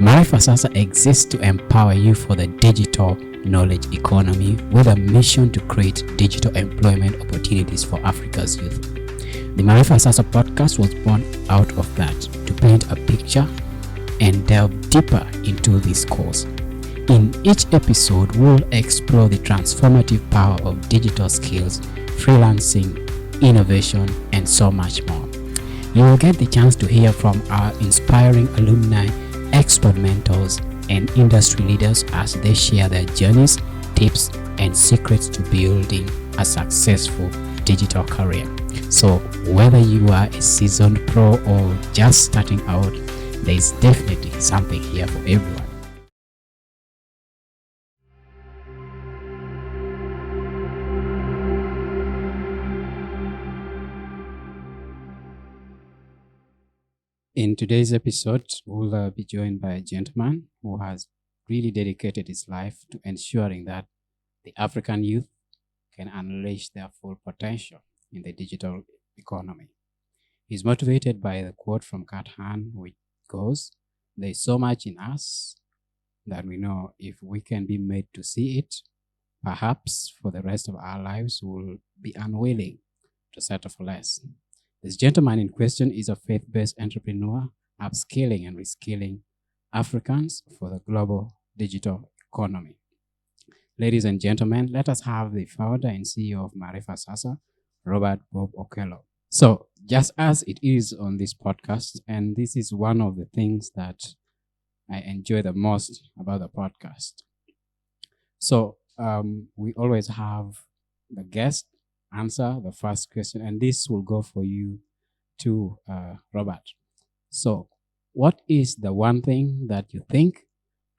Maarifasasa exists to empower you for the digital knowledge economy with a mission to create digital employment opportunities for Africa's youth. The Maarifasasa podcast was born out of that, to paint a picture and delve deeper into this course. In each episode, we'll explore the transformative power of digital skills, freelancing, innovation, and so much more. You will get the chance to hear from our inspiring alumni, expert mentors, and industry leaders as they share their journeys, tips, and secrets to building a successful digital career. So whether you are a seasoned pro or just starting out, there is definitely something here for everyone. In today's episode, we'll be joined by a gentleman who has really dedicated his life to ensuring that the African youth can unleash their full potential in the digital economy. He's motivated by the quote from Kat Han, which goes, "There is so much in us that we know if we can be made to see it, perhaps for the rest of our lives we'll be unwilling to settle for less." This gentleman in question is a faith-based entrepreneur, upskilling and reskilling Africans for the global digital economy. Ladies and gentlemen, let us have the founder and CEO of Maarifasasa, Robert Bob Okello. So, just as it is on this podcast, and this is one of the things that I enjoy the most about the podcast. So, we always have the guest answer the first question, and this will go for you too, Robert. So, what is the one thing that you think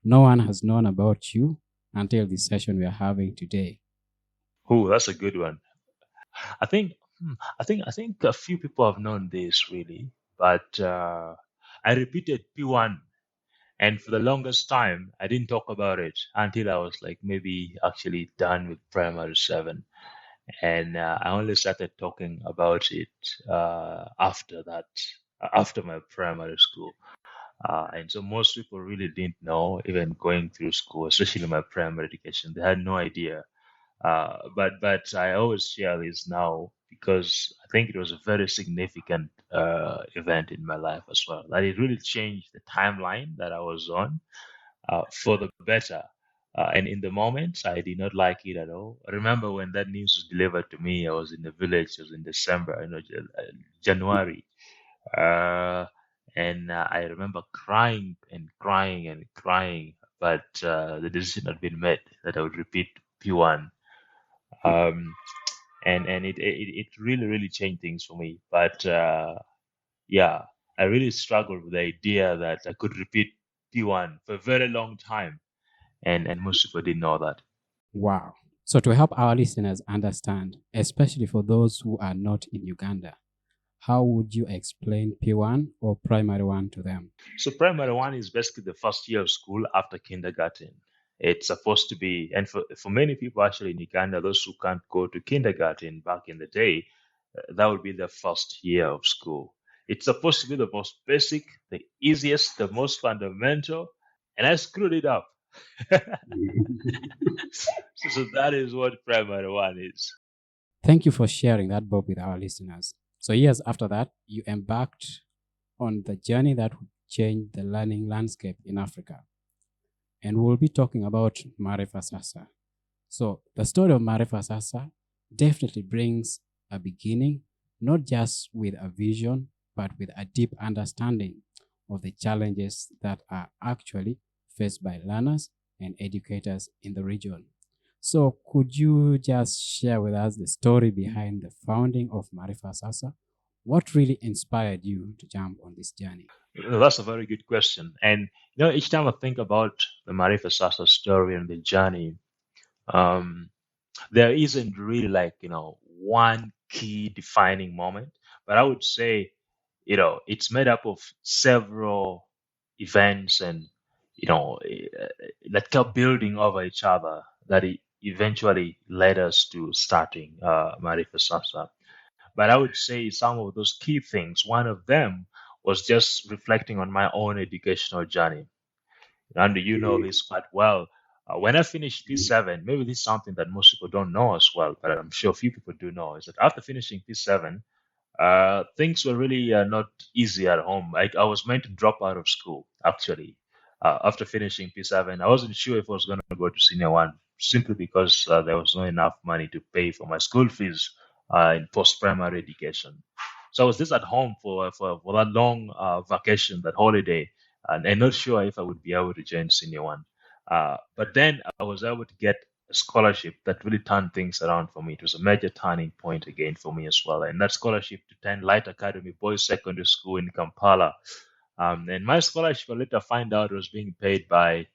no one has known about you until this session we are having today? Oh, that's a good one. I think a few people have known this really, but I repeated P1, and for the longest time I didn't talk about it until I was like maybe actually done with primary 7. And I only started talking about it after that, after my primary school. And so most people really didn't know, even going through school, especially my primary education, they had no idea. But I always share this now because I think it was a very significant event in my life as well. That it really changed the timeline that I was on for the better. And in the moment, I did not like it at all. I remember when that news was delivered to me, I was in the village. It was in December, January. And I remember crying and crying and crying, but the decision had been made that I would repeat P1. And it really changed things for me. But yeah, I really struggled with the idea that I could repeat P1 for a very long time. And most people didn't know that. Wow. So to help our listeners understand, especially for those who are not in Uganda, how would you explain P1 or primary 1 to them? So primary 1 is basically the first year of school after kindergarten. It's supposed to be, and for many people actually in Uganda, those who can't go to kindergarten back in the day, that would be the first year of school. It's supposed to be the most basic, the easiest, the most fundamental, and I screwed it up. So that is what primary 1 is. Thank you for sharing that, Bob, with our listeners. So years after that, you embarked on the journey that would change the learning landscape in Africa. And we'll be talking about Maarifasasa. So the story of Maarifasasa definitely brings a beginning, not just with a vision, but with a deep understanding of the challenges that are actually faced by learners and educators in the region. So could you just share with us the story behind the founding of Maarifasasa? What really inspired you to jump on this journey? That's a very good question. And each time I think about the Maarifasasa story and the journey, there isn't really like one key defining moment, but I would say it's made up of several events and that kept building over each other that it eventually led us to starting Maarifasasa. But I would say some of those key things, one of them was just reflecting on my own educational journey. And you know this quite well. When I finished P7, maybe this is something that most people don't know as well, but I'm sure a few people do know, is that after finishing P7, things were really not easy at home. I was meant to drop out of school, actually. After finishing P7, I wasn't sure if I was going to go to senior one, simply because there was not enough money to pay for my school fees in post-primary education. So I was just at home for that long vacation, that holiday, and I'm not sure if I would be able to join senior one. But then I was able to get a scholarship that really turned things around for me. It was a major turning point again for me as well. And that scholarship to attend Light Academy Boys Secondary School in Kampala. And my scholarship, I later find out, was being paid by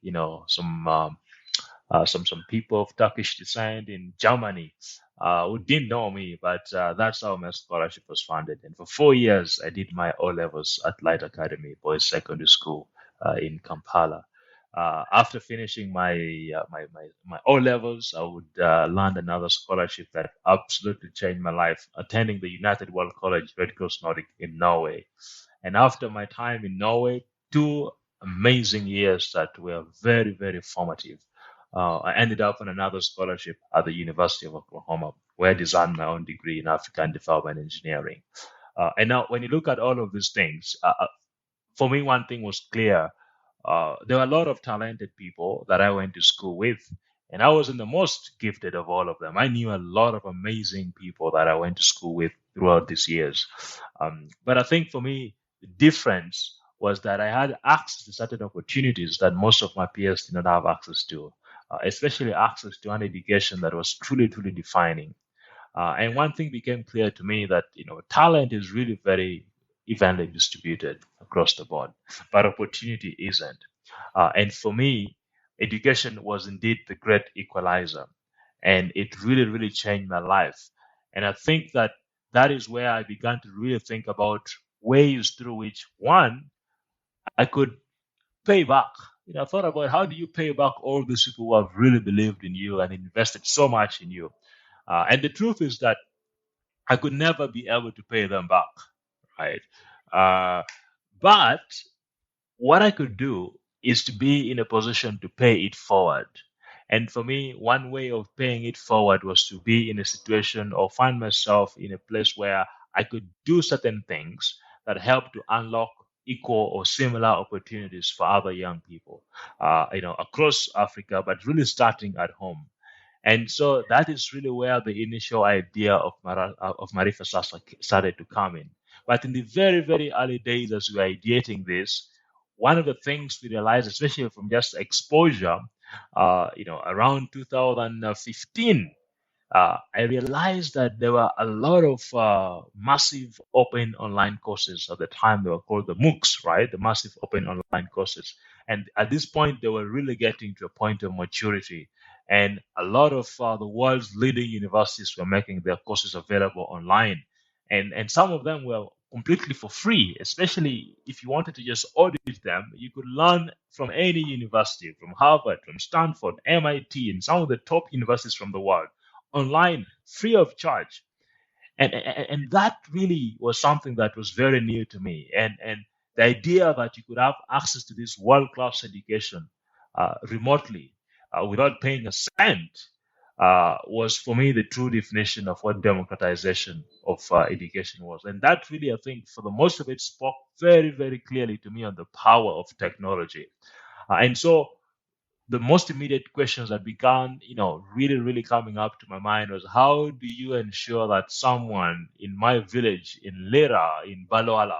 some people of Turkish descent in Germany who didn't know me, but that's how my scholarship was funded. And for 4 years, I did my O levels at Light Academy Boys Secondary School in Kampala. After finishing my O levels, I would land another scholarship that absolutely changed my life, attending the United World College Red Cross Nordic in Norway. And after my time in Norway, 2 amazing years that were very, very formative. I ended up on another scholarship at the University of Oklahoma, where I designed my own degree in African Development Engineering. And now, when you look at all of these things, for me, one thing was clear. There were a lot of talented people that I went to school with, and I wasn't the most gifted of all of them. I knew a lot of amazing people that I went to school with throughout these years. But I think for me, the difference was that I had access to certain opportunities that most of my peers did not have access to, especially access to an education that was truly, truly defining. And one thing became clear to me that talent is really very evenly distributed across the board, but opportunity isn't. And for me, education was indeed the great equalizer, and it really, really changed my life. And I think that is where I began to really think about ways through which, one, I could pay back. I thought about, how do you pay back all these people who have really believed in you and invested so much in you? And the truth is that I could never be able to pay them back, right? Uh, but what I could do is to be in a position to pay it forward. And for me, one way of paying it forward was to be in a situation or find myself in a place where I could do certain things that help to unlock equal or similar opportunities for other young people, across Africa, but really starting at home. And so that is really where the initial idea of Maarifasasa started to come in. But in the very, very early days, as we were ideating this, one of the things we realized, especially from just exposure, around 2015, I realized that there were a lot of massive open online courses. At the time, they were called the MOOCs, right? The massive open online courses. And at this point, they were really getting to a point of maturity. And a lot of the world's leading universities were making their courses available online. And some of them were completely for free, especially if you wanted to just audit them. You could learn from any university, from Harvard, from Stanford, MIT, and some of the top universities from the world online free of charge. And that really was something that was very new to me. And the idea that you could have access to this world class education remotely without paying a cent was for me the true definition of what democratization of education was. And that really, I think, for the most of it, spoke very, very clearly to me on the power of technology. And so the most immediate questions that began, really, really coming up to my mind was, how do you ensure that someone in my village, in Lera, in Baloala,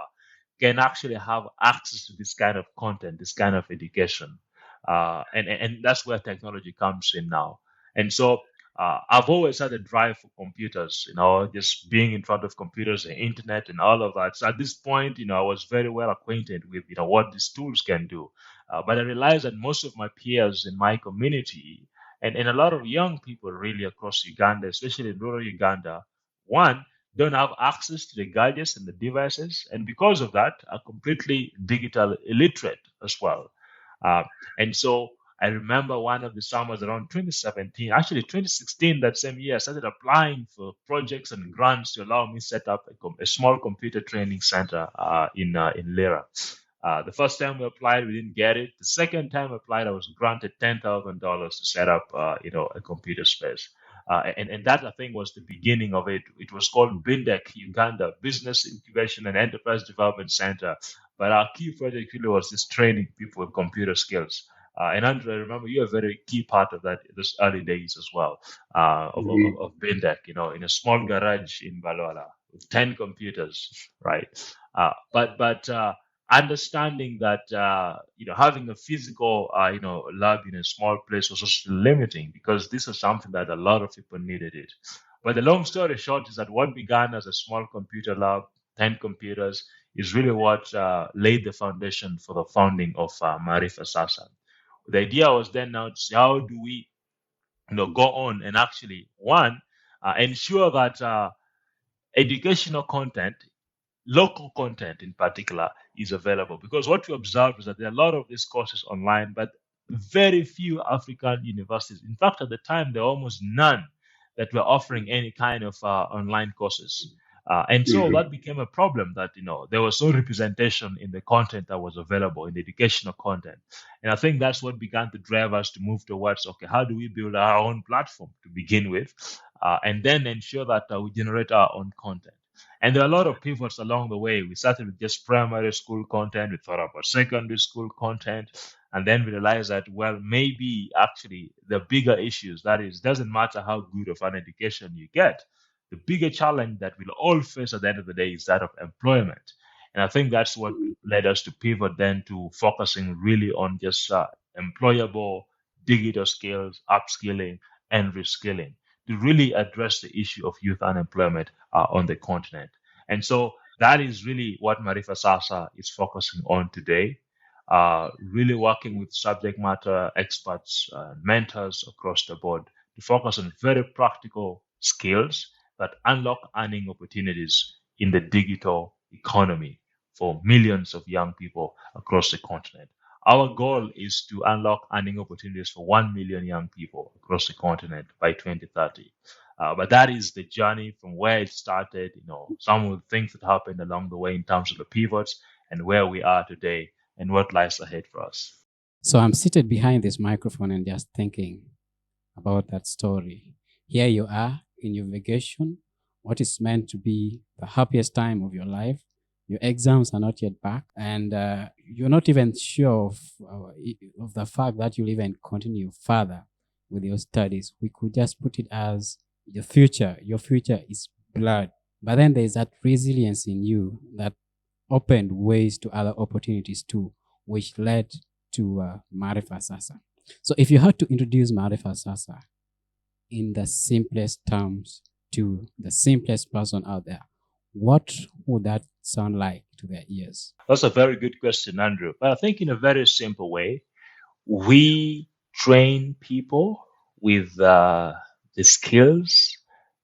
can actually have access to this kind of content, this kind of education? And that's where technology comes in now. And so I've always had a drive for computers, just being in front of computers, the internet, and all of that. So at this point, I was very well acquainted with, what these tools can do. But I realized that most of my peers in my community and a lot of young people really across Uganda, especially in rural Uganda, one, don't have access to the gadgets and the devices. And because of that, are completely digital illiterate as well. Uh, and so I remember one of the summers around 2017, actually 2016, that same year, I started applying for projects and grants to allow me set up a small computer training center in Lera. The first time we applied, we didn't get it. The second time we applied, I was granted $10,000 to set up, a computer space. And that, I think, was the beginning of it. It was called BINDEC, Uganda Business Incubation and Enterprise Development Center. But our key project really was just training people with computer skills. And Andrew, I remember you're a very key part of that in those early days as well, of BINDEC, in a small garage in Balwala with 10 computers, right? But understanding that having a physical lab in a small place was just limiting, because this is something that a lot of people needed it. But the long story short is that what began as a small computer lab, 10 computers, is really what laid the foundation for the founding of Maarifasasa. The idea was then now to see how do we go on and actually ensure that educational content, local content in particular, is available. Because what we observed is that there are a lot of these courses online, but very few African universities. In fact, at the time, there were almost none that were offering any kind of online courses. And so that became a problem, that there was no representation in the content that was available, in the educational content. And I think that's what began to drive us to move towards, okay, how do we build our own platform to begin with, and then ensure that we generate our own content. And there are a lot of pivots along the way. We started with just primary school content. We thought about secondary school content. And then we realized that, well, maybe actually the bigger issues, that is, doesn't matter how good of an education you get. The bigger challenge that we'll all face at the end of the day is that of employment. And I think that's what led us to pivot then to focusing really on just employable digital skills, upskilling, and reskilling, to really address the issue of youth unemployment on the continent. And so that is really what Maarifasasa is focusing on today, really working with subject matter experts, mentors across the board, to focus on very practical skills that unlock earning opportunities in the digital economy for millions of young people across the continent. Our goal is to unlock earning opportunities for 1 million young people across the continent by 2030. But that is the journey from where it started, some of the things that happened along the way in terms of the pivots, and where we are today and what lies ahead for us. So I'm seated behind this microphone and just thinking about that story. Here you are in your vacation, what is meant to be the happiest time of your life. Your exams are not yet back, and you're not even sure of the fact that you'll even continue further with your studies. We could just put it as your future. Your future is blurred. But then there's that resilience in you that opened ways to other opportunities too, which led to Maarifasasa. So if you had to introduce Maarifasasa in the simplest terms to the simplest person out there, what would that sound like to their ears? That's a very good question, Andrew. But I think in a very simple way, we train people with the skills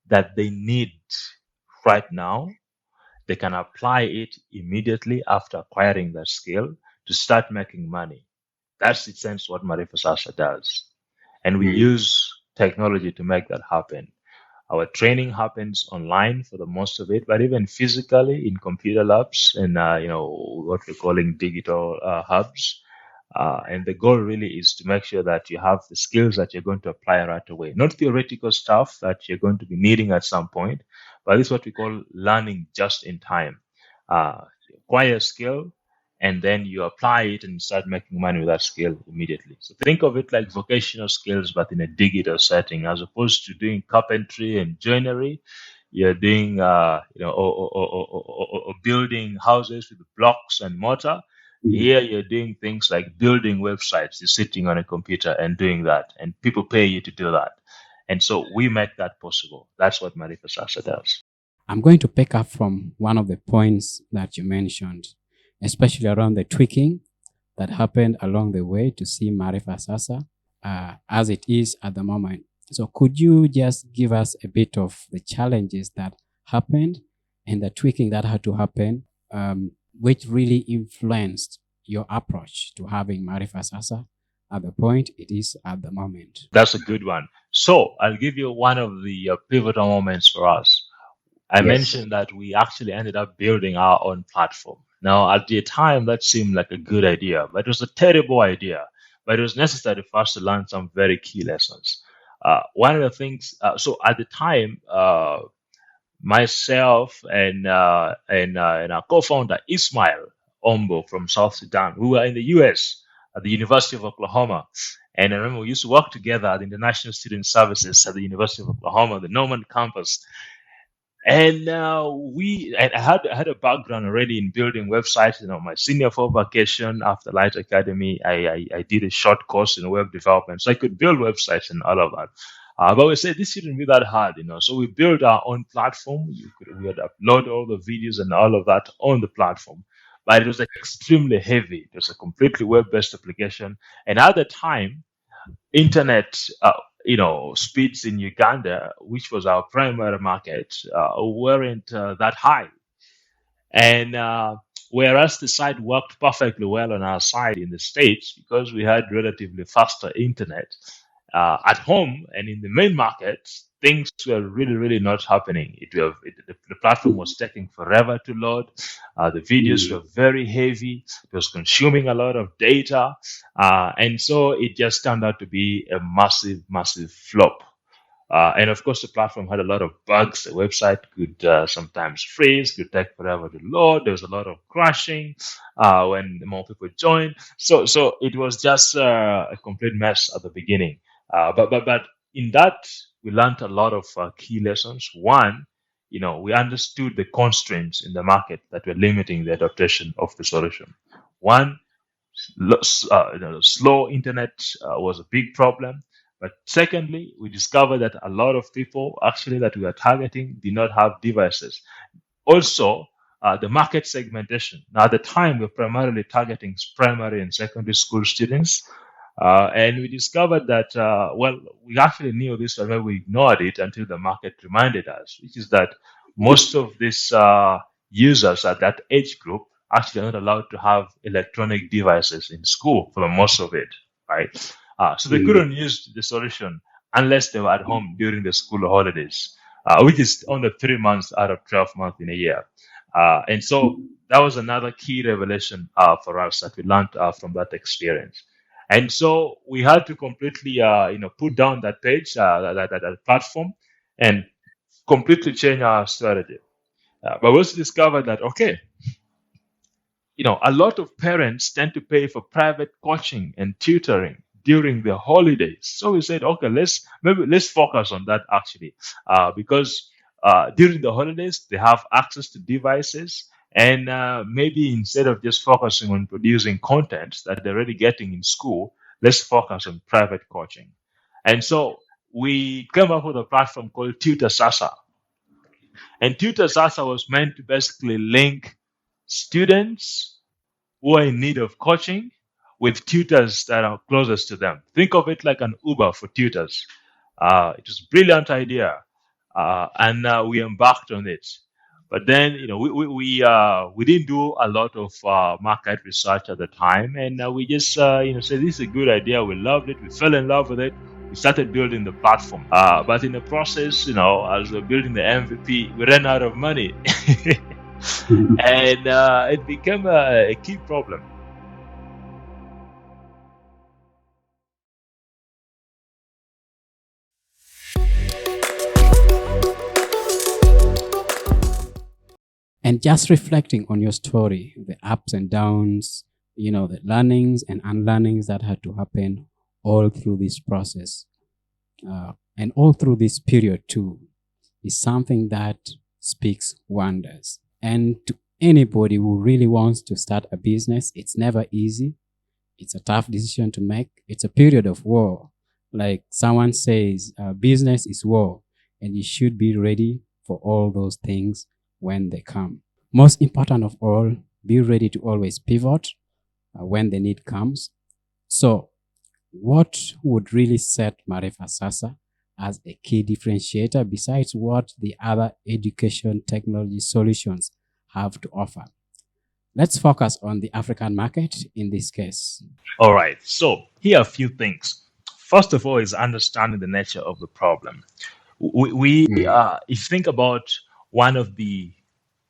that they need right now. They can apply it immediately after acquiring that skill to start making money. That's in sense what Maarifasasa does. And we use technology to make that happen. Our training happens online for the most of it, but even physically in computer labs and what we're calling digital hubs. And the goal really is to make sure that you have the skills that you're going to apply right away, not theoretical stuff that you're going to be needing at some point, but this is what we call learning just in time. You acquire a skill, and then you apply it and start making money with that skill immediately. So think of it like vocational skills, but in a digital setting, as opposed to doing carpentry and joinery. You're doing, or building houses with blocks and mortar. Here you're doing things like building websites. You're sitting on a computer and doing that, and people pay you to do that. And so we make that possible. That's what Maarifasasa does. I'm going to pick up from one of the points that you mentioned, especially around the tweaking that happened along the way to see Maarifasasa as it is at the moment. So could you just give us a bit of the challenges that happened and the tweaking that had to happen, which really influenced your approach to having Maarifasasa at the point it is at the moment? That's a good one. So I'll give you one of the pivotal moments for us. I mentioned that we actually ended up building our own platform. Now, at the time, that seemed like a good idea, but it was a terrible idea. But it was necessary for us to learn some very key lessons. One of the things, so at the time, myself and our co-founder Ismail Ombo from South Sudan, we were in the U.S. at the University of Oklahoma, and I remember we used to work together at the International Student Services at the University of Oklahoma, the Norman campus. And I had a background already in building websites. My senior fall vacation after Light Academy, I did a short course in web development, so I could build websites and all of that. But we said this shouldn't be that hard. So we built our own platform. We would upload all the videos and all of that on the platform, but it was extremely heavy. It was a completely web-based application, and at the time, internet, speeds in Uganda, which was our primary market, weren't that high. And whereas the site worked perfectly well on our side in the States because we had relatively faster internet, at home and in the main market, things were really, really not happening. The platform was taking forever to load. The videos were very heavy. It was consuming a lot of data. And so it just turned out to be a massive, massive flop. And of course, the platform had a lot of bugs. The website could sometimes freeze, could take forever to load. There was a lot of crashing when more people joined. So it was just a complete mess at the beginning. But in that, we learned a lot of key lessons. One, we understood the constraints in the market that were limiting the adaptation of the solution. One, slow internet was a big problem. But secondly, we discovered that a lot of people actually that we are targeting did not have devices. Also, the market segmentation. Now, at the time, we're primarily targeting primary and secondary school students. And we discovered that, we actually knew this, but we ignored it until the market reminded us, which is that most of these users at that age group actually are not allowed to have electronic devices in school for the most of it, right? So they couldn't use the solution unless they were at home during the school holidays, which is only 3 months out of 12 months in a year. And so that was another key revelation for us that we learned from that experience. And so we had to completely, put down that page, that platform, and completely change our strategy. But we also discovered that, okay, a lot of parents tend to pay for private coaching and tutoring during the holidays. So we said, okay, let's focus on that actually, because during the holidays they have access to devices, and maybe instead of just focusing on producing content that they're already getting in school, let's focus on private coaching. And so we came up with a platform called Tutor Sasa, and Tutor Sasa was meant to basically link students who are in need of coaching with tutors that are closest to them. Think of it like an Uber for tutors. It was a brilliant idea, and we embarked on it. But then, we didn't do a lot of market research at the time, and we just, said this is a good idea. We loved it. We fell in love with it. We started building the platform. But in the process, as we're building the MVP, we ran out of money. And it became a key problem. And just reflecting on your story, the ups and downs, the learnings and unlearnings that had to happen all through this process, and all through this period too, is something that speaks wonders. And to anybody who really wants to start a business, it's never easy. It's a tough decision to make. It's a period of war. Like someone says, business is war, and you should be ready for all those things when they come. Most important of all, be ready to always pivot when the need comes. So, what would really set Maarifasasa as a key differentiator besides what the other education technology solutions have to offer? Let's focus on the African market in this case. All right. So here are a few things. First of all, is understanding the nature of the problem. If you think about one of the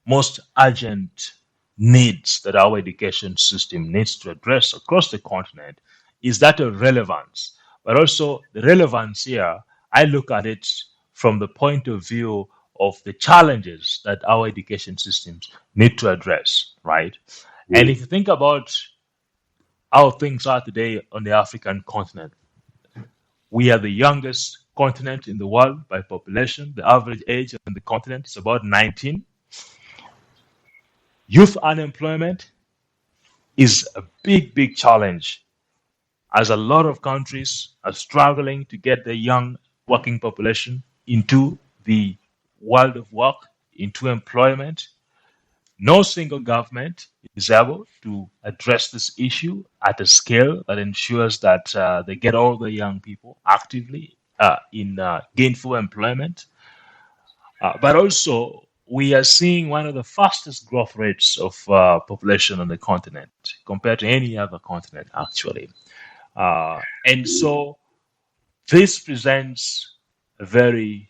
most urgent needs that our education system needs to address across the continent is that of relevance. But also, the relevance here, I look at it from the point of view of the challenges that our education systems need to address, right? And if you think about how things are today on the African continent, we are the youngest continent in the world by population. The average age on the continent is about 19. Youth unemployment is a big, big challenge, as a lot of countries are struggling to get the young working population into the world of work, into employment. No single government is able to address this issue at a scale that ensures that they get all the young people actively in gainful employment. But also, we are seeing one of the fastest growth rates of population on the continent compared to any other continent, actually. And so this presents a very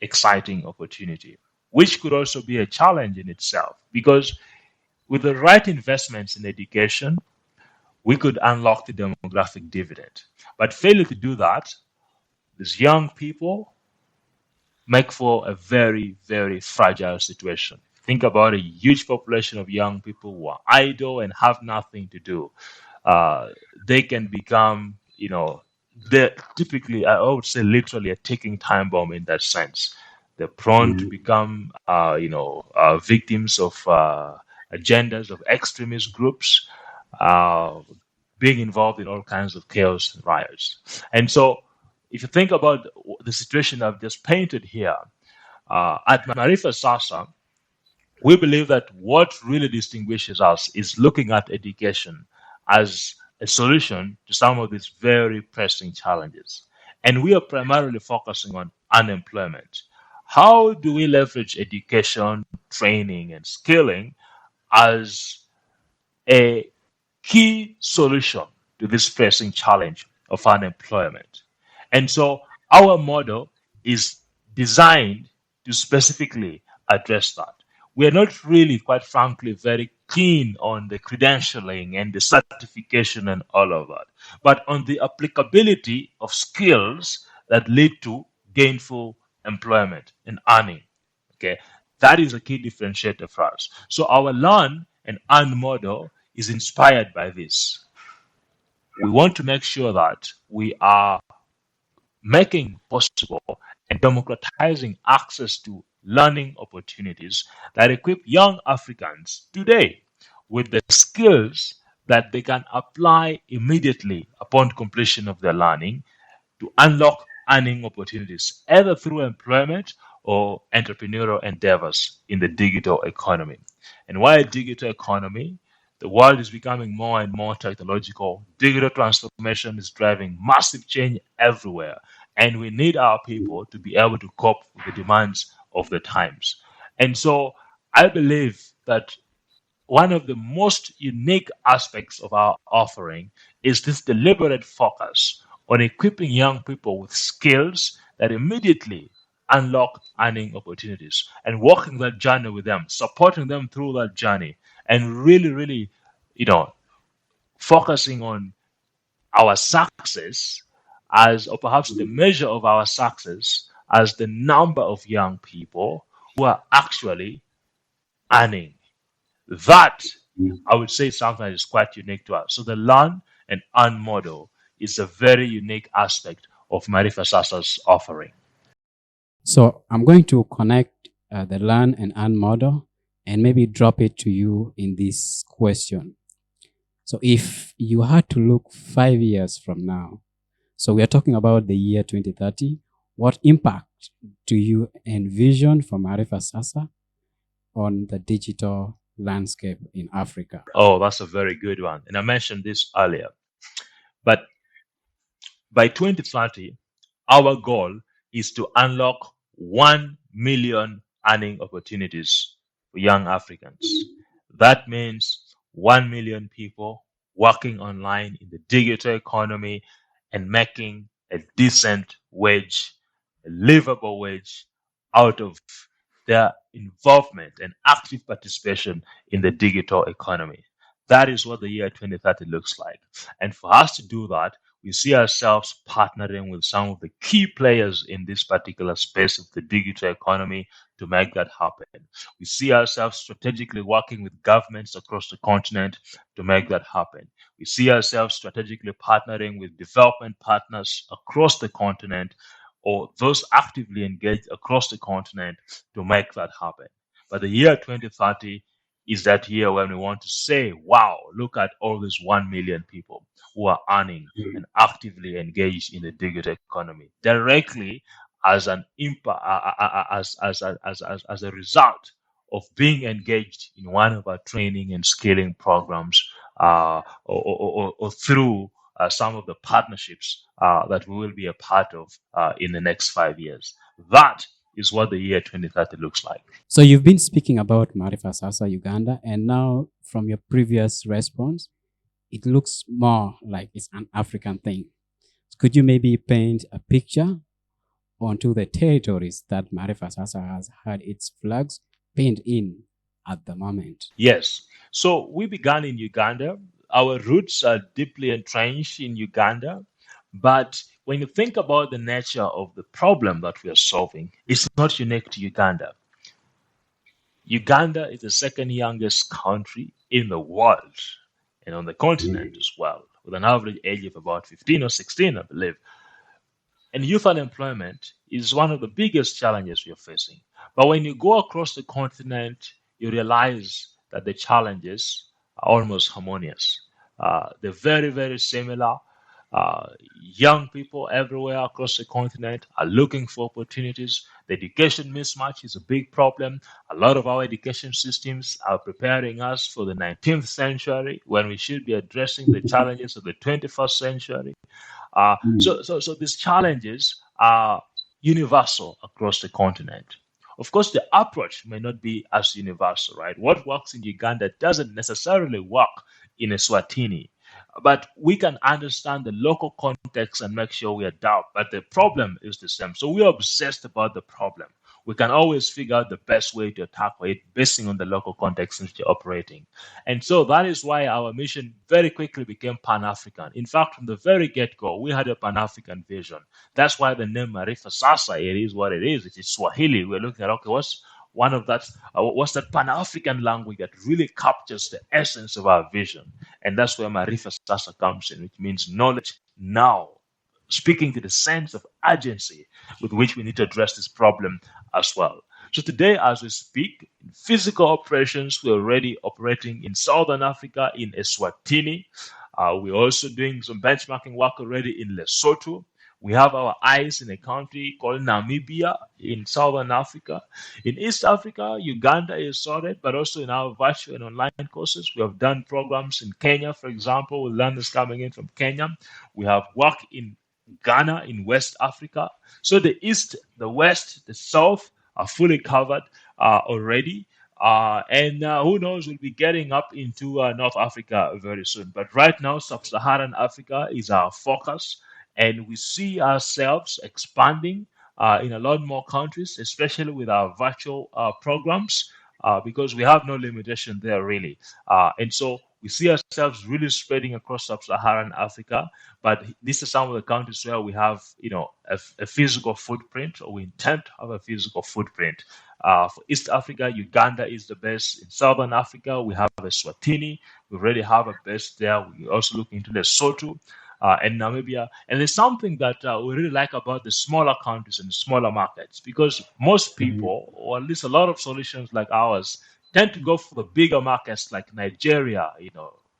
exciting opportunity, which could also be a challenge in itself, because with the right investments in education, we could unlock the demographic dividend. But failure to do that, these young people make for a very, very fragile situation. Think about a huge population of young people who are idle and have nothing to do. Uh, they can become, they're typically, I would say, literally a ticking time bomb in that sense. They're prone to become, victims of agendas of extremist groups, uh, being involved in all kinds of chaos and riots. And so, if you think about the situation I've just painted here, at Maarifasasa, we believe that what really distinguishes us is looking at education as a solution to some of these very pressing challenges. And we are primarily focusing on unemployment. How do we leverage education, training, and skilling as a key solution to this pressing challenge of unemployment? And so our model is designed to specifically address that. We're not really, quite frankly, very keen on the credentialing and the certification and all of that, but on the applicability of skills that lead to gainful employment and earning. Okay, that is a key differentiator for us. So our learn and earn model is inspired by this. We want to make sure that we are making possible and democratizing access to learning opportunities that equip young Africans today with the skills that they can apply immediately upon completion of their learning to unlock earning opportunities, either through employment or entrepreneurial endeavors in the digital economy. And why a digital economy? The world is becoming more and more technological. Digital transformation is driving massive change everywhere. And we need our people to be able to cope with the demands of the times. And so I believe that one of the most unique aspects of our offering is this deliberate focus on equipping young people with skills that immediately unlock earning opportunities and walking that journey with them, supporting them through that journey, and really, really, focusing on our success as, or perhaps the measure of our success as the number of young people who are actually earning. That, I would say, something that is quite unique to us. So the learn and earn model is a very unique aspect of Maarifasasa's offering. So I'm going to connect the learn and earn model and maybe drop it to you in this question. So if you had to look 5 years from now, so we are talking about the year 2030, what impact do you envision for Maarifasasa on the digital landscape in Africa? Oh, that's a very good one. And I mentioned this earlier. But by 2030, our goal is to unlock 1 million earning opportunities for young Africans. That means 1 million people working online in the digital economy and making a decent wage, a livable wage out of their involvement and active participation in the digital economy. That is what the year 2030 looks like. And for us to do that, we see ourselves partnering with some of the key players in this particular space of the digital economy to make that happen. We see ourselves strategically working with governments across the continent to make that happen. We see ourselves strategically partnering with development partners across the continent or those actively engaged across the continent to make that happen. But the year 2030 is that year when we want to say, wow, look at all these 1 million people who are earning Mm. and actively engaged in the digital economy directly as an impact, as a result of being engaged in one of our training and skilling programs, or through some of the partnerships that we will be a part of in the next 5 years. That is what the year 2030 looks like. So you've been speaking about Maarifasasa Uganda, and now from your previous response, it looks more like it's an African thing. Could you maybe paint a picture onto the territories that Maarifasasa has had its flags pinned in at the moment? Yes. So we began in Uganda. Our roots are deeply entrenched in Uganda. But when you think about the nature of the problem that we are solving, it's not unique to Uganda. Uganda is the second youngest country in the world and on the continent Mm. as well, with an average age of about 15 or 16, I believe. And youth unemployment is one of the biggest challenges we are facing. But when you go across the continent, you realize that the challenges are almost harmonious. They're very, very similar. Young people everywhere across the continent are looking for opportunities. The education mismatch is a big problem. A lot of our education systems are preparing us for the 19th century when we should be addressing the challenges of the 21st century. Mm. So these challenges are universal across the continent. Of course, the approach may not be as universal, right? What works in Uganda doesn't necessarily work in Eswatini, but we can understand the local context and make sure we adapt. But the problem is the same. So we are obsessed about the problem. We can always figure out the best way to tackle it based on the local context in which you're operating. And so that is why our mission very quickly became Pan-African. In fact, from the very get-go, we had a Pan-African vision. That's why the name Maarifasasa, it is what it is. It is Swahili. We're looking at, okay, what's that Pan-African language that really captures the essence of our vision? And that's where Maarifasasa comes in, which means knowledge now, speaking to the sense of urgency with which we need to address this problem as well. So today, as we speak, in physical operations, we're already operating in Southern Africa, in Eswatini. We're also doing some benchmarking work already in Lesotho. We have our eyes in a country called Namibia in Southern Africa. In East Africa, Uganda is sorted, but also in our virtual and online courses. We have done programs in Kenya, for example, with learners coming in from Kenya. We have work in Ghana, in West Africa. So the East, the West, the South are fully covered already. And who knows, we'll be getting up into North Africa very soon. But right now, Sub-Saharan Africa is our focus, and we see ourselves expanding in a lot more countries, especially with our virtual programs, because we have no limitation there really. And so we see ourselves really spreading across Sub-Saharan Africa, but these are some of the countries where we have, a physical footprint, or we intend to have a physical footprint. For East Africa, Uganda is the best. In Southern Africa, we have Eswatini. We already have a base there. We're also looking into Lesotho and Namibia. And there's something that we really like about the smaller countries and the smaller markets, because most Mm. people, or at least a lot of solutions like ours, tend to go for the bigger markets like Nigeria,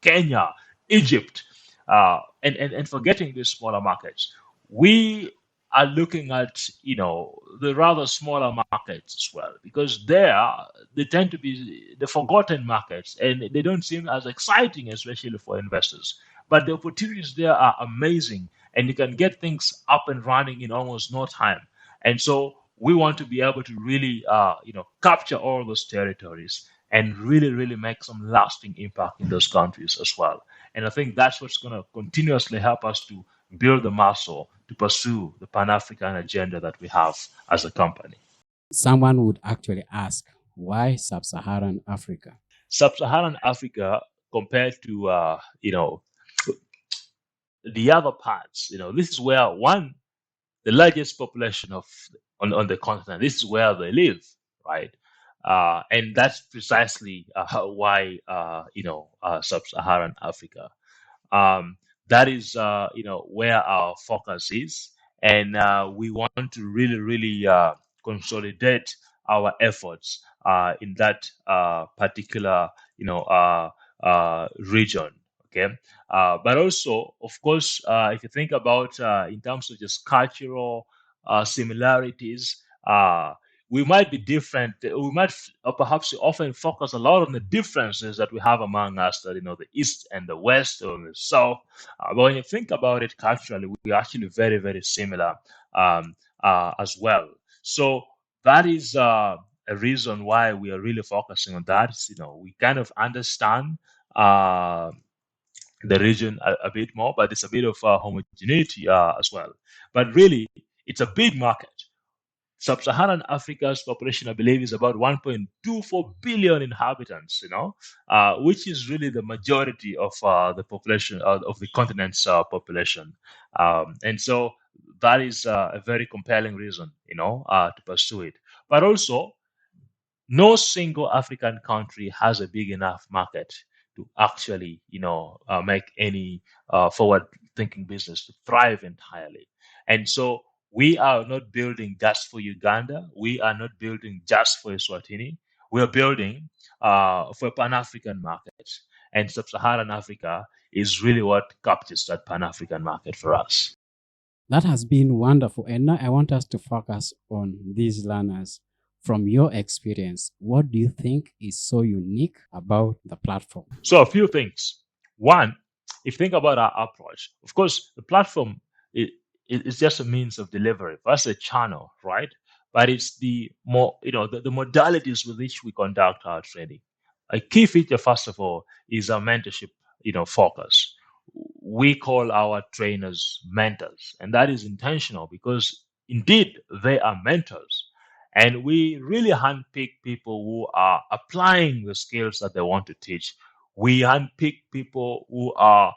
Kenya, Egypt, and forgetting these smaller markets. We are looking at the rather smaller markets as well, because they tend to be the forgotten markets, and they don't seem as exciting, especially for investors. But the opportunities there are amazing, and you can get things up and running in almost no time. And so we want to be able to really capture all those territories and really, really make some lasting impact in those countries as well. And I think that's what's going to continuously help us to build the muscle to pursue the Pan African agenda that we have as a company. Someone would actually ask, Why sub-Saharan Africa? Sub-Saharan Africa compared to the other parts, this is where the largest population on the continent. This is where they live, right? And that's precisely why sub-Saharan Africa. Um, that is where our focus is, and we want to really consolidate our efforts in that particular region. Okay, but also, of course, if you think about in terms of just cultural similarities, we might be different. We might perhaps often focus a lot on the differences that we have among us, that the East and the West or the South. But when you think about it culturally, we are actually very similar as well. So that is a reason why we are really focusing on that. We kind of understand the region a bit more, but it's a bit of homogeneity as well. But really, it's a big market. Sub-Saharan Africa's population, I believe, is about 1.24 billion inhabitants, which is really the majority of the population of the continent's population. And so that is a very compelling reason, to pursue it. But also, no single African country has a big enough market to actually, make any forward-thinking business to thrive entirely. And so we are not building just for Uganda. We are not building just for Eswatini. We are building for a Pan-African market. And Sub-Saharan Africa is really what captures that Pan-African market for us. That has been wonderful. And now I want us to focus on these learners. From your experience, what do you think is so unique about the platform? So a few things. One, if you think about our approach, of course, the platform is just a means of delivery. That's a channel, right? But it's the more, the modalities with which we conduct our training. A key feature, first of all, is our mentorship, focus. We call our trainers mentors, and that is intentional because indeed they are mentors. And we really handpick people who are applying the skills that they want to teach. We handpick people who are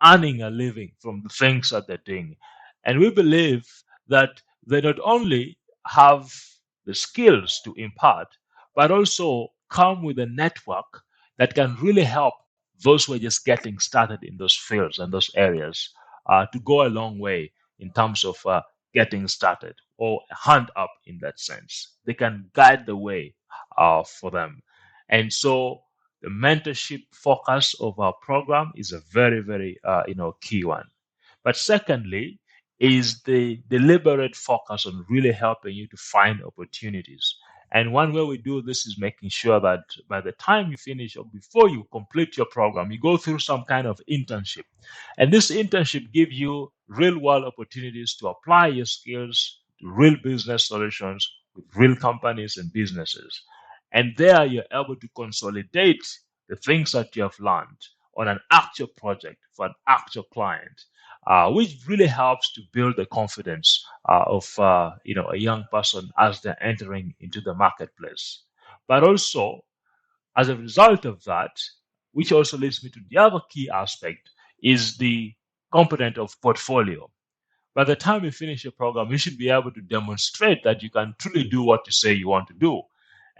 earning a living from the things that they're doing. And we believe that they not only have the skills to impart, but also come with a network that can really help those who are just getting started in those fields and those areas to go a long way in terms of getting started or hand up in that sense. They can guide the way for them. And so the mentorship focus of our program is a very key one. But secondly, is the deliberate focus on really helping you to find opportunities. And one way we do this is making sure that by the time you finish or before you complete your program, you go through some kind of internship. And this internship gives you real world opportunities to apply your skills to real business solutions with real companies and businesses. And there you're able to consolidate the things that you have learned on an actual project for an actual client, which really helps to build the confidence of a young person as they're entering into the marketplace. But also, as a result of that, which also leads me to the other key aspect, is the component of portfolio. By the time you finish your program, you should be able to demonstrate that you can truly do what you say you want to do.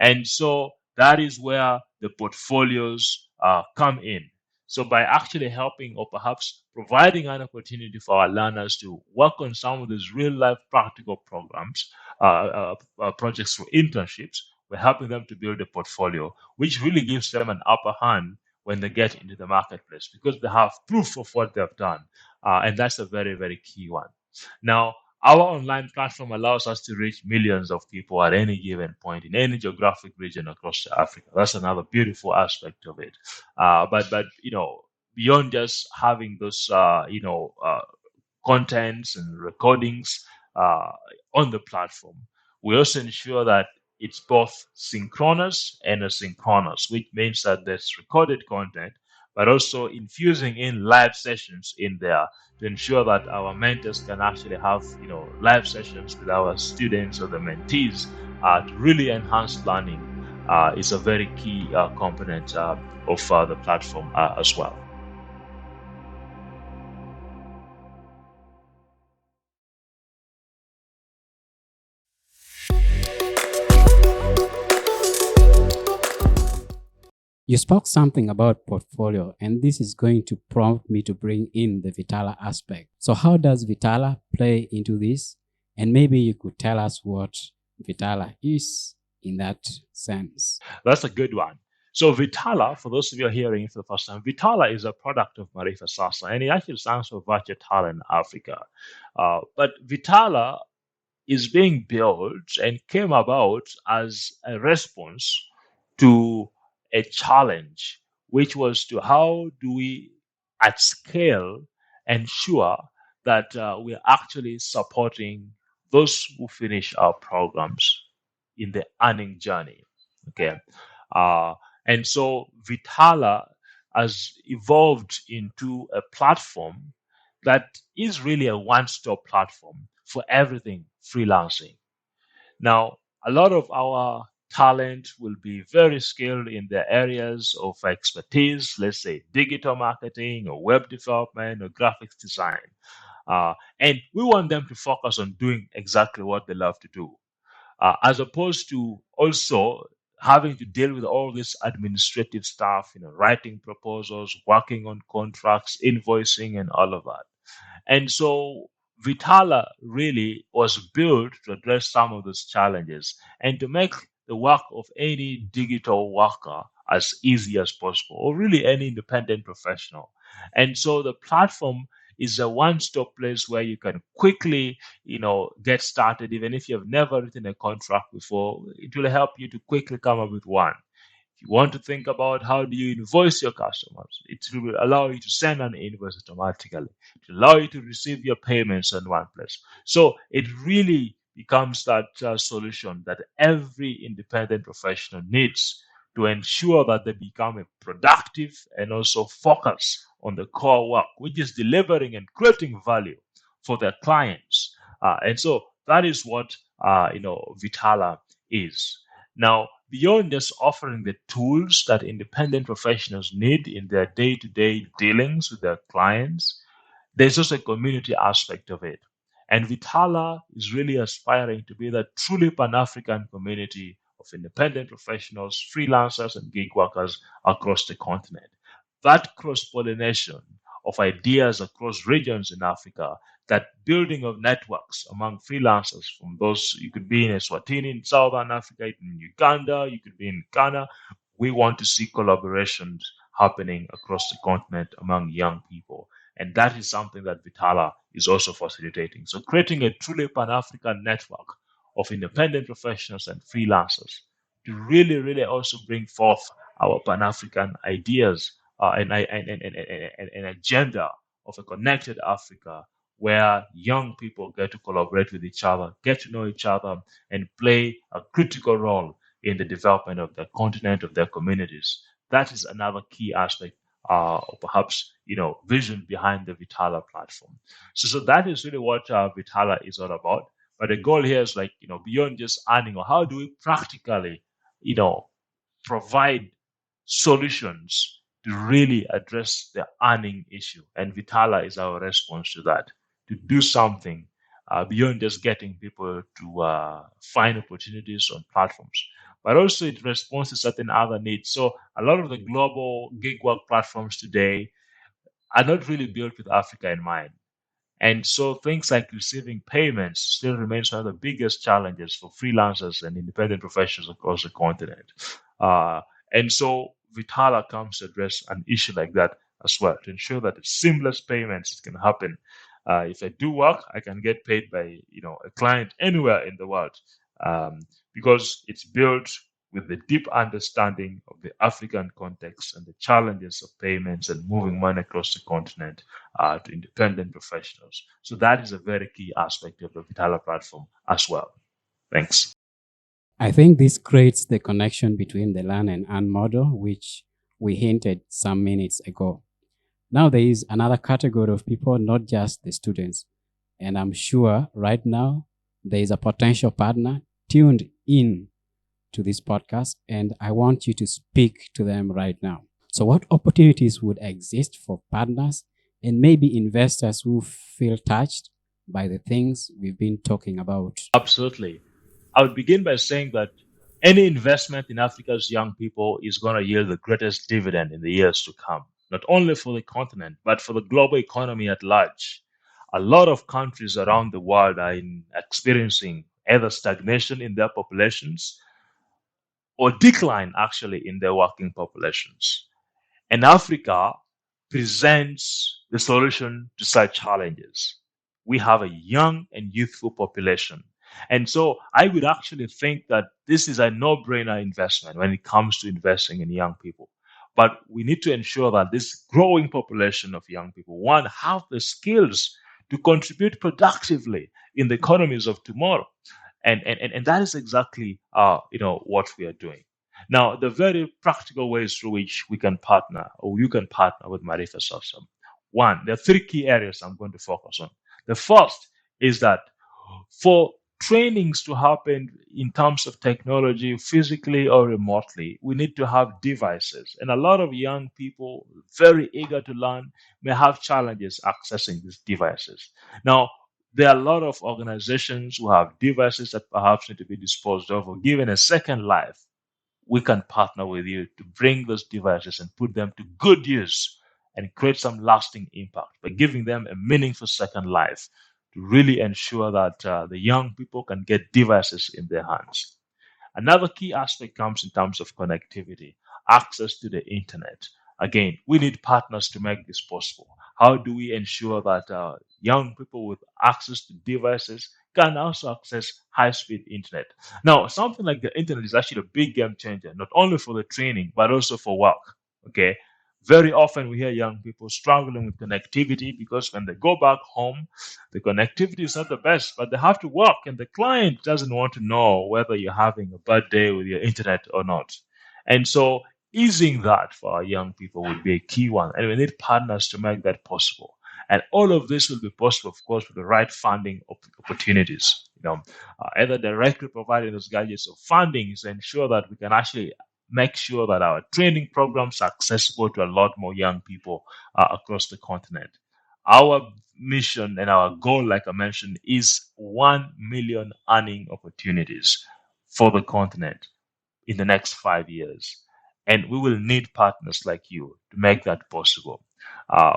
And so that is where the portfolios come in. So by actually helping or perhaps providing an opportunity for our learners to work on some of these real life practical programs, projects for internships, we're helping them to build a portfolio, which really gives them an upper hand when they get into the marketplace because they have proof of what they've done. And that's a very key one. Now, our online platform allows us to reach millions of people at any given point in any geographic region across Africa. That's another beautiful aspect of it. But beyond just having those contents and recordings on the platform, we also ensure that it's both synchronous and asynchronous, which means that there's recorded content, but also infusing in live sessions in there to ensure that our mentors can actually have live sessions with our students or the mentees to really enhance learning is a very key component of the platform as well. You spoke something about portfolio, and this is going to prompt me to bring in the Vitala aspect. So, how does Vitala play into this? And maybe you could tell us what Vitala is in that sense. That's a good one. So Vitala, for those of you hearing it for the first time, Vitala is a product of Maarifasasa, and it actually stands for Virtual Talent Africa. But Vitala is being built and came about as a response to a challenge, which was to how do we, at scale, ensure that we are actually supporting those who finish our programs in the earning journey. Okay. Uh, and so Vitala has evolved into a platform that is really a one-stop platform for everything freelancing. Now, a lot of our talent will be very skilled in their areas of expertise, let's say digital marketing or web development or graphics design. And we want them to focus on doing exactly what they love to do, as opposed to also having to deal with all this administrative stuff, writing proposals, working on contracts, invoicing, and all of that. And so Vitala really was built to address some of those challenges and to make the work of any digital worker as easy as possible, or really any independent professional. And so the platform is a one-stop place where you can quickly, get started. Even if you have never written a contract before, it will help you to quickly come up with one. If you want to think about how do you invoice your customers, it will allow you to send an invoice automatically. It will allow you to receive your payments in one place. So it really becomes that solution that every independent professional needs to ensure that they become a productive and also focus on the core work, which is delivering and creating value for their clients. And so that is what Vitala is. Now, beyond just offering the tools that independent professionals need in their day-to-day dealings with their clients, there's also a community aspect of it. And Vitala is really aspiring to be that truly Pan-African community of independent professionals, freelancers, and gig workers across the continent. That cross-pollination of ideas across regions in Africa, that building of networks among freelancers from those, you could be in Eswatini in Southern Africa, in Uganda, you could be in Ghana. We want to see collaborations happening across the continent among young people. And that is something that Vitala is also facilitating. So creating a truly Pan-African network of independent professionals and freelancers to really, really also bring forth our Pan-African ideas and an agenda of a connected Africa where young people get to collaborate with each other, get to know each other, and play a critical role in the development of their continent, of their communities. That is another key aspect, or perhaps vision behind the Vitala platform. So that is really what Vitala is all about. But the goal here is beyond just earning, or how do we practically, provide solutions to really address the earning issue. And Vitala is our response to that, to do something beyond just getting people to find opportunities on platforms, but also it responds to certain other needs. So a lot of the global gig work platforms today are not really built with Africa in mind. And so things like receiving payments still remains one of the biggest challenges for freelancers and independent professionals across the continent. Uh, and so Vitala comes to address an issue like that as well, to ensure that seamless payments can happen. If I do work, I can get paid by a client anywhere in the world, because it's built with the deep understanding of the African context and the challenges of payments and moving money across the continent to independent professionals. So that is a very key aspect of the Vitala platform as well. Thanks. I think this creates the connection between the learn and earn model, which we hinted some minutes ago. Now there is another category of people, not just the students. And I'm sure right now there is a potential partner tuned in to this podcast, and I want you to speak to them right now. So, what opportunities would exist for partners and maybe investors who feel touched by the things we've been talking about? Absolutely. I would begin by saying that any investment in Africa's young people is going to yield the greatest dividend in the years to come, not only for the continent, but for the global economy at large. A lot of countries around the world are experiencing either stagnation in their populations or decline actually in their working populations. And Africa presents the solution to such challenges. We have a young and youthful population. And so I would actually think that this is a no brainer investment when it comes to investing in young people. But we need to ensure that this growing population of young people, one, have the skills to contribute productively in the economies of tomorrow. And that is exactly what we are doing. Now, the very practical ways through which we can partner, or you can partner with Maarifasasa. One, there are three key areas I'm going to focus on. The first is that for trainings to happen in terms of technology, physically or remotely, we need to have devices. And a lot of young people, very eager to learn, may have challenges accessing these devices. Now, there are a lot of organizations who have devices that perhaps need to be disposed of or given a second life. We can partner with you to bring those devices and put them to good use and create some lasting impact by giving them a meaningful second life to really ensure that the young people can get devices in their hands. Another key aspect comes in terms of connectivity, access to the internet. Again, we need partners to make this possible. How do we ensure that young people with access to devices can also access high-speed internet? Now, something like the internet is actually a big game changer, not only for the training, but also for work. Okay. Very often we hear young people struggling with connectivity because when they go back home, the connectivity is not the best, but they have to work, and the client doesn't want to know whether you're having a bad day with your internet or not. And so, easing that for our young people would be a key one, and we need partners to make that possible. And all of this will be possible, of course, with the right funding opportunities. Either directly providing those gadgets or funding to ensure that we can actually make sure that our training programs are accessible to a lot more young people across the continent. Our mission and our goal, like I mentioned, is 1 million earning opportunities for the continent in the next 5 years. And we will need partners like you to make that possible. Uh,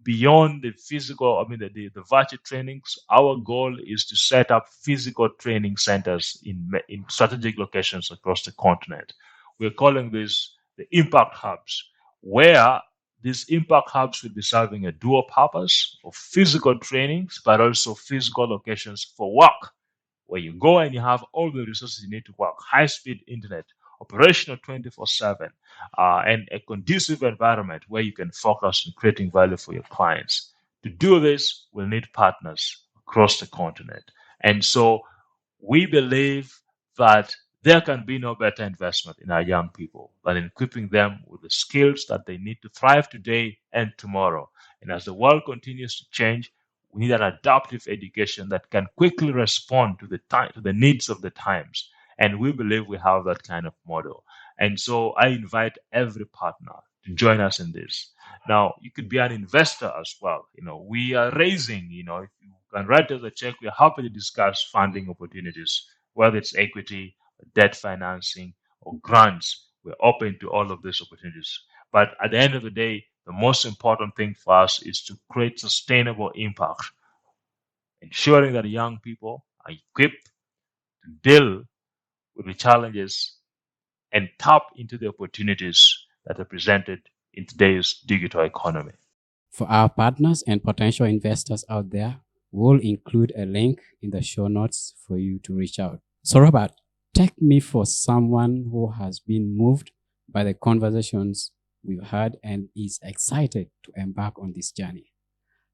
Beyond the physical, the virtual trainings, our goal is to set up physical training centers in strategic locations across the continent. We're calling this the impact hubs, where these impact hubs will be serving a dual purpose of physical trainings, but also physical locations for work, where you go and you have all the resources you need to work, high-speed internet, operational 24/7, and a conducive environment where you can focus on creating value for your clients. To do this, we'll need partners across the continent. And so we believe that there can be no better investment in our young people than in equipping them with the skills that they need to thrive today and tomorrow. And as the world continues to change, we need an adaptive education that can quickly respond to the needs of the times. And we believe we have that kind of model. And so I invite every partner to join us in this. Now, you could be an investor as well. We are raising, if you can write us a check, we're happy to discuss funding opportunities, whether it's equity, debt financing, or grants. We're open to all of these opportunities. But at the end of the day, the most important thing for us is to create sustainable impact, ensuring that young people are equipped to deal with the challenges and tap into the opportunities that are presented in today's digital economy. For our partners and potential investors out there, we'll include a link in the show notes for you to reach out. So, Robert, take me for someone who has been moved by the conversations we've had and is excited to embark on this journey.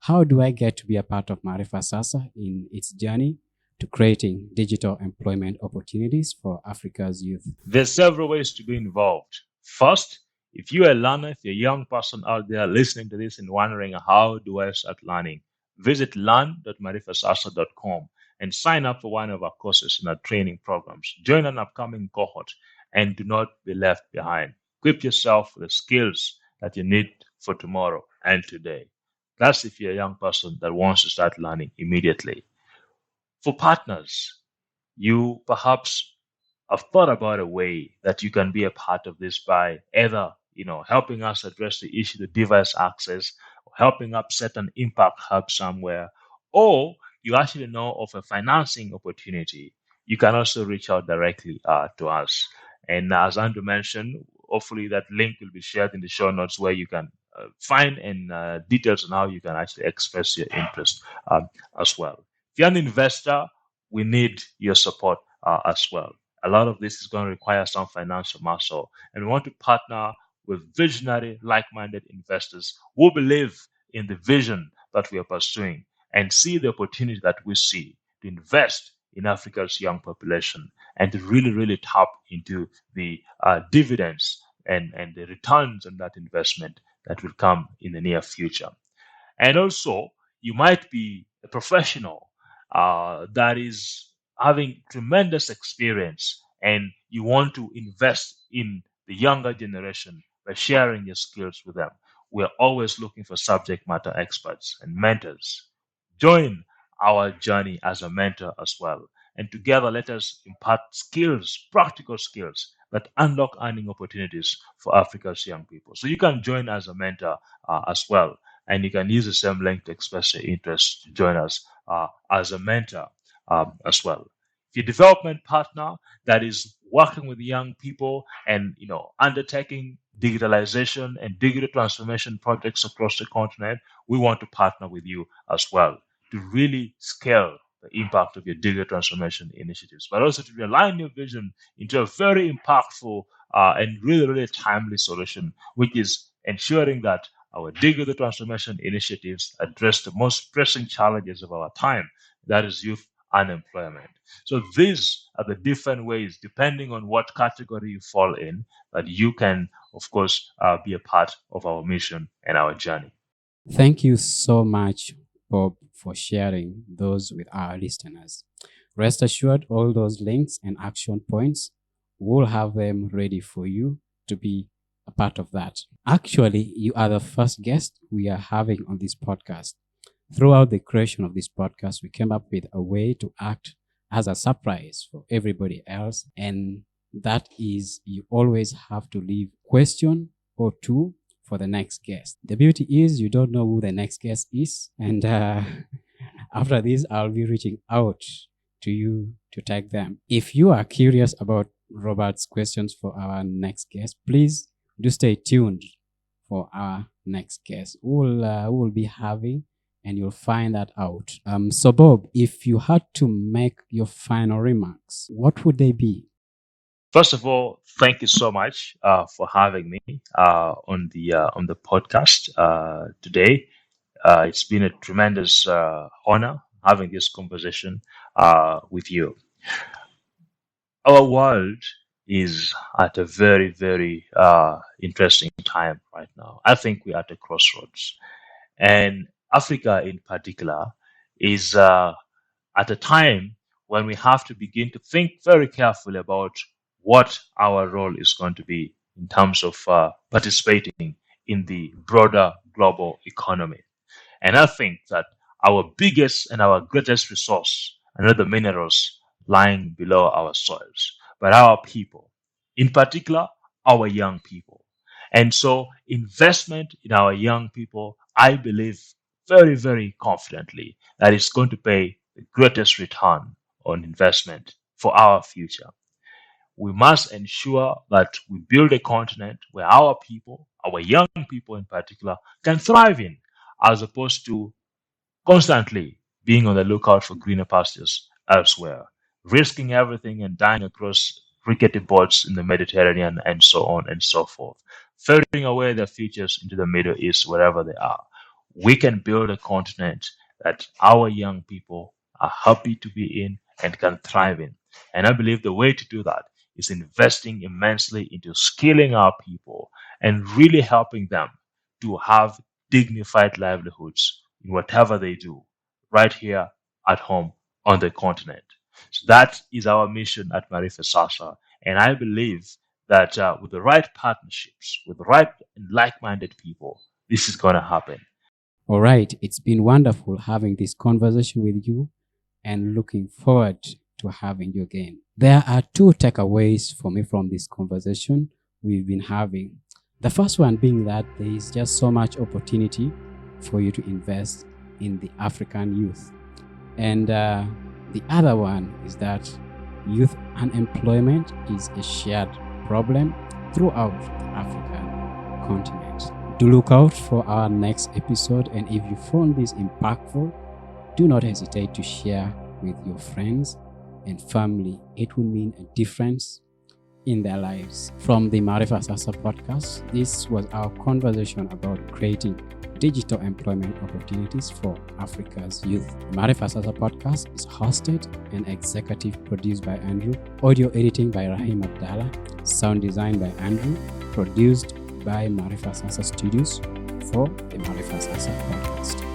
How do I get to be a part of Maarifasasa in its journey to creating digital employment opportunities for Africa's youth? There's several ways to be involved. First, if you're a learner, if you're a young person out there listening to this and wondering, how do I start learning? Visit learn.maarifasasa.com and sign up for one of our courses in our training programs. Join an upcoming cohort and do not be left behind. Equip yourself with the skills that you need for tomorrow and today. That's if you're a young person that wants to start learning immediately. For partners, you perhaps have thought about a way that you can be a part of this by either, helping us address the issue of device access, or helping us set an impact hub somewhere, or you actually know of a financing opportunity. You can also reach out directly to us. And as Andrew mentioned, hopefully that link will be shared in the show notes where you can find and details on how you can actually express your interest as well. If you're an investor, we need your support as well. A lot of this is going to require some financial muscle, and we want to partner with visionary, like-minded investors who believe in the vision that we are pursuing and see the opportunity that we see to invest in Africa's young population and to really, really tap into the dividends and the returns on that investment that will come in the near future. And also, you might be a professional that is having tremendous experience and you want to invest in the younger generation by sharing your skills with them. We're always looking for subject matter experts and mentors. Join our journey as a mentor as well. And together, let us impart skills, practical skills that unlock earning opportunities for Africa's young people. So you can join as a mentor as well. And you can use the same link to express your interest to join us as a mentor as well. If you're a development partner that is working with young people and undertaking digitalization and digital transformation projects across the continent, we want to partner with you as well to really scale the impact of your digital transformation initiatives, but also to align your vision into a very impactful and really, really timely solution, which is ensuring that our digital transformation initiatives address the most pressing challenges of our time, that is youth unemployment. So these are the different ways, depending on what category you fall in, that you can, of course, be a part of our mission and our journey. Thank you so much, Bob, for sharing those with our listeners. Rest assured, all those links and action points, we'll have them ready for you to be a part of that. Actually, you are the first guest we are having on this podcast. Throughout the creation of this podcast, we came up with a way to act as a surprise for everybody else. And that is, you always have to leave a question or two for the next guest. The beauty is you don't know who the next guest is. And after this, I'll be reaching out to you to tag them. If you are curious about Robert's questions for our next guest, please do stay tuned for our next guest. We'll be having, and you'll find that out. So Bob, if you had to make your final remarks, what would they be? First of all, thank you so much for having me on the podcast today. It's been a tremendous honor having this conversation with you. Our world is at a very, very interesting time right now. I think we're at a crossroads. And Africa in particular is at a time when we have to begin to think very carefully about what our role is going to be in terms of participating in the broader global economy. And I think that our biggest and our greatest resource are not the minerals lying below our soils, but our people, in particular, our young people. And so, investment in our young people, I believe very, very confidently that it's going to pay the greatest return on investment for our future. We must ensure that we build a continent where our people, our young people in particular, can thrive in, as opposed to constantly being on the lookout for greener pastures elsewhere, risking everything and dying across rickety boats in the Mediterranean and so on and so forth, ferrying away their futures into the Middle East, wherever they are. We can build a continent that our young people are happy to be in and can thrive in. And I believe the way to do that is investing immensely into skilling our people and really helping them to have dignified livelihoods in whatever they do, right here at home on the continent. So that is our mission at Maarifasasa. And I believe that with the right partnerships, with the right and like-minded people, this is going to happen. All right. It's been wonderful having this conversation with you and looking forward to having you again. There are two takeaways for me from this conversation we've been having. The first one being that there is just so much opportunity for you to invest in the African youth. And the other one is that youth unemployment is a shared problem throughout the African continent. Do look out for our next episode, and if you found this impactful, do not hesitate to share with your friends and family. It will mean a difference in their lives. From the Maarifasasa podcast, this was our conversation about creating digital employment opportunities for Africa's youth. The Maarifasasa podcast is hosted and executive produced by Andrew, audio editing by Rahim Abdallah, sound design by Andrew, produced by Maarifasasa Studios for the Maarifasasa podcast.